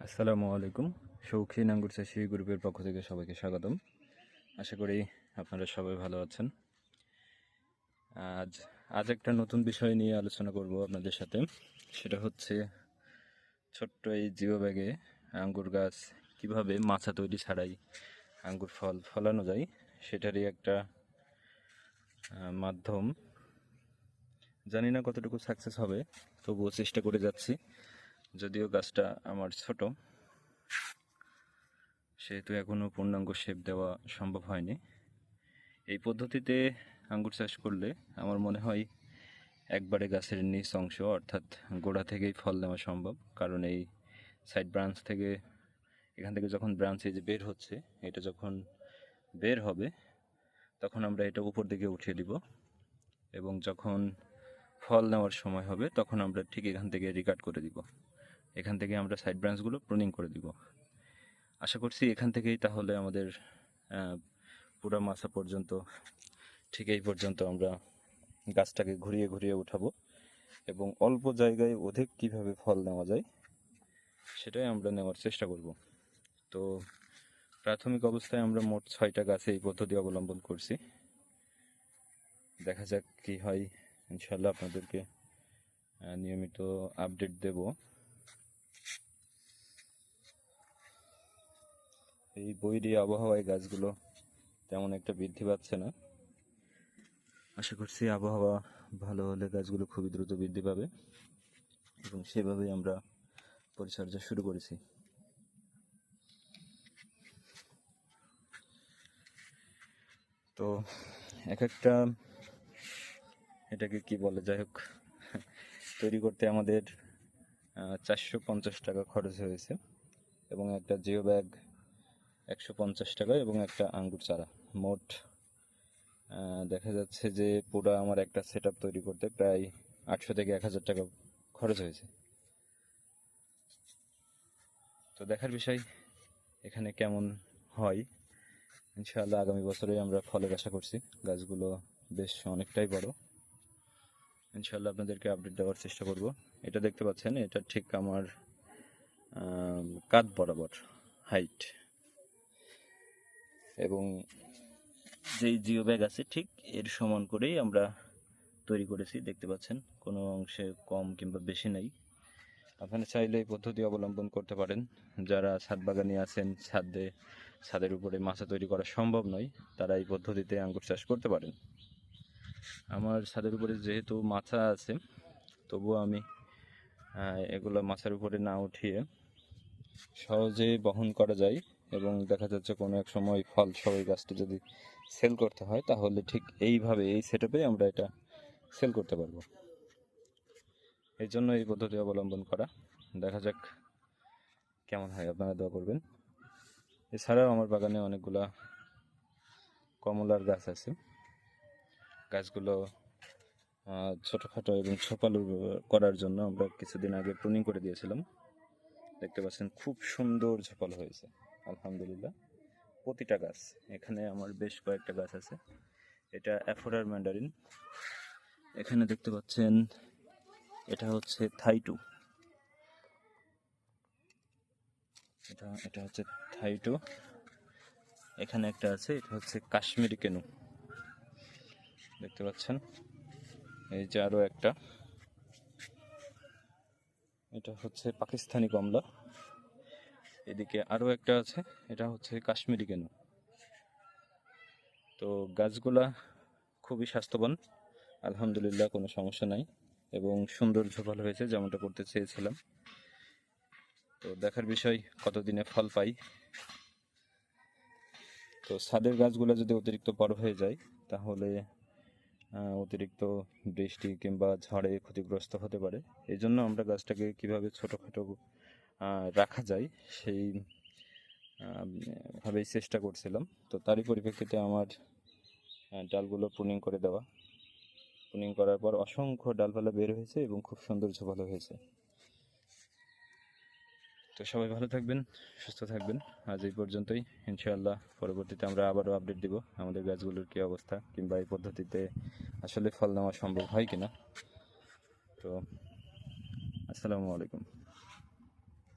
আসসালামু আলাইকুম। শৌখিন আঙ্গুর চাষী গ্রুপের পক্ষ থেকে সবাইকে স্বাগতম। আশা করি আপনারা সবাই ভালো আছেন। আজ আজ একটা নতুন বিষয় নিয়ে আলোচনা করব আপনাদের সাথে। সেটা হচ্ছে ছোট্ট এই জিও ব্যাগে আঙ্গুর গাছ কিভাবে মাচা তৈরি ছাড়াই আঙ্গুর ফল ফলানো যায় সেটারই একটা মাধ্যম। জানি না কতটুকু সাকসেস হবে, তবুও চেষ্টা করে যাচ্ছি। যদিও গাছটা আমার ছোট, সেহেতু এখনও পূর্ণাঙ্গ শেপ দেওয়া সম্ভব হয়নি। এই পদ্ধতিতে আঙ্গুর চাষ করলে আমার মনে হয় একবারে গাছের নিচ অংশ অর্থাৎ গোড়া থেকেই ফল নেওয়া সম্ভব। কারণ এই সাইড ব্রাঞ্চ থেকে, এখান থেকে যখন ব্রাঞ্চ এই যে বের হচ্ছে, এটা যখন বের হবে তখন আমরা এটা উপর দিকে উঠিয়ে দিব, এবং যখন ফল নেওয়ার সময় হবে তখন আমরা ঠিক এখান থেকে রিকাট করে দিব। এখান থেকে আমরা সাইড ব্রাঞ্চগুলো প্রুনিং করে দিব। আশা করছি এখান থেকেই তাহলে আমাদের পুরা মাথা পর্যন্ত, ঠিক এই পর্যন্ত আমরা গাছটাকে ঘুরিয়ে ঘুরিয়ে উঠাবো, এবং অল্প জায়গায় অধিক কিভাবে ফল নেওয়া যায় সেটাই আমরা নেওয়ার চেষ্টা করব। তো প্রাথমিক অবস্থায় আমরা মোট 6টা গাছে এই পদ্ধতি অবলম্বন করছি। দেখা যাক কি হয়। ইনশাল্লাহ আপনাদেরকে নিয়মিত আপডেট দেব। এই বৈরী আবহাওয়ায় গাছগুলো তেমন একটা বৃদ্ধি পাচ্ছে না। আশা করছি আবহাওয়া ভালো হলে গাছগুলো খুবই দ্রুত বৃদ্ধি পাবে, এবং সেভাবেই আমরা পরিচর্যা শুরু করেছি। তো এক একটা, এটাকে কি বলে, যাই হোক, তৈরি করতে আমাদের 450 টাকা খরচ হয়েছে, এবং একটা জিও ব্যাগ 150 টাকা, এবং একটা আঙ্গুর চারা। মোট দেখা যাচ্ছে যে পুরো আমার একটা সেট তৈরি করতে প্রায় 800 থেকে 1000 টাকা খরচ হয়েছে। তো দেখার বিষয় এখানে কেমন হয়। ইনশাআল্লাহ আগামী বছরে আমরা ফলের আশা করছি। গাছগুলো বেশ অনেকটাই বড়। ইনশাআল্লাহ আপনাদেরকে আপডেট দেওয়ার চেষ্টা করব। এটা দেখতে পাচ্ছেন, এটা ঠিক আমার কাঁধ বরাবর হাইট, এবং যেই জিও ব্যাগ আছে ঠিক এর সমান করেই আমরা তৈরি করেছি। দেখতে পাচ্ছেন কোনো অংশে কম কিংবা বেশি নেই। আপনারা চাইলে এই পদ্ধতি অবলম্বন করতে পারেন। যারা ছাদ বাগানি আছেন, ছাদের উপরে মাচা তৈরি করা সম্ভব নয়, তারা এই পদ্ধতিতে আঙ্গুর চাষ করতে পারেন। আমার ছাদের উপরে যেহেতু মাচা আছে, তবুও আমি এগুলো মাচার উপরে না উঠিয়ে সহজে বহন করা যায়, এবং দেখা যাচ্ছে কোনো এক সময় ফল সহ এই গাছটা যদি সেল করতে হয় তাহলে ঠিক এইভাবে এই সেটআপে আমরা এটা সেল করতে পারবো। এই জন্য এই পদ্ধতি অবলম্বন করা। দেখা যাক কেমন হয়, আপনারা দোয়া করবেন। এছাড়াও আমার বাগানে অনেকগুলা কমলার গাছ আছে। গাছগুলো ছোটোখাটো এবং ছোপালু করার জন্য আমরা কিছুদিন আগে প্রুনিং করে দিয়েছিলাম। দেখতে পাচ্ছেন খুব সুন্দর ঝোপালো হয়েছে আলহামদুলিল্লাহ। প্রতিটা গাছ, এখানে আমার বেশ কয়েকটা গাছ আছে। এটা অ্যাফোরার ম্যান্ডারিন। এখানে দেখতে পাচ্ছেন এটা হচ্ছে থাইটু। এটা হচ্ছে থাইটু। এখানে একটা আছে, এটা হচ্ছে কাশ্মীরি কেনু। দেখতে পাচ্ছেন, এই যে আরো একটা, এটা হচ্ছে পাকিস্তানি কমলা। এদিকে আরো একটা আছে, এটা হচ্ছে কাশ্মীরি কেনু। তো গাছগুলা খুবই স্বাস্থ্যবান আলহামদুলিল্লাহ, কোনো সমস্যা নাই, এবং সুন্দর ঝোপালো হয়েছে যেমনটা করতে চেয়েছিলাম। তো দেখার বিষয় কতদিনে ফল পাই। তো ছাদের গাছগুলো যদি অতিরিক্ত বড় হয়ে যায় তাহলে অতিরিক্ত বৃষ্টি কিংবা ঝড়ে ক্ষতিগ্রস্ত হতে পারে। এই জন্য আমরা গাছটাকে কীভাবে ছোটোখাটো রাখা যায় সেই ভাবেই চেষ্টা করছিলাম। তো তারই পরিপ্রেক্ষিতে আমার ডালগুলো প্রুনিং করে দেওয়া। প্রুনিং করার পর অসংখ্য ডালপালা বের হয়েছে এবং খুব সুন্দর ঝোপালো হয়েছে। তো সবাই ভালো থাকবেন, সুস্থ থাকবেন। আজ এই পর্যন্তই। ইনশাআল্লাহ পরবর্তীতে আমরা আবারও আপডেট দিব আমাদের গাছগুলোর কী অবস্থা, কিংবা এই পদ্ধতিতে আসলে ফল নেওয়া সম্ভব হয় কিনা। তো আসসালামু আলাইকুম।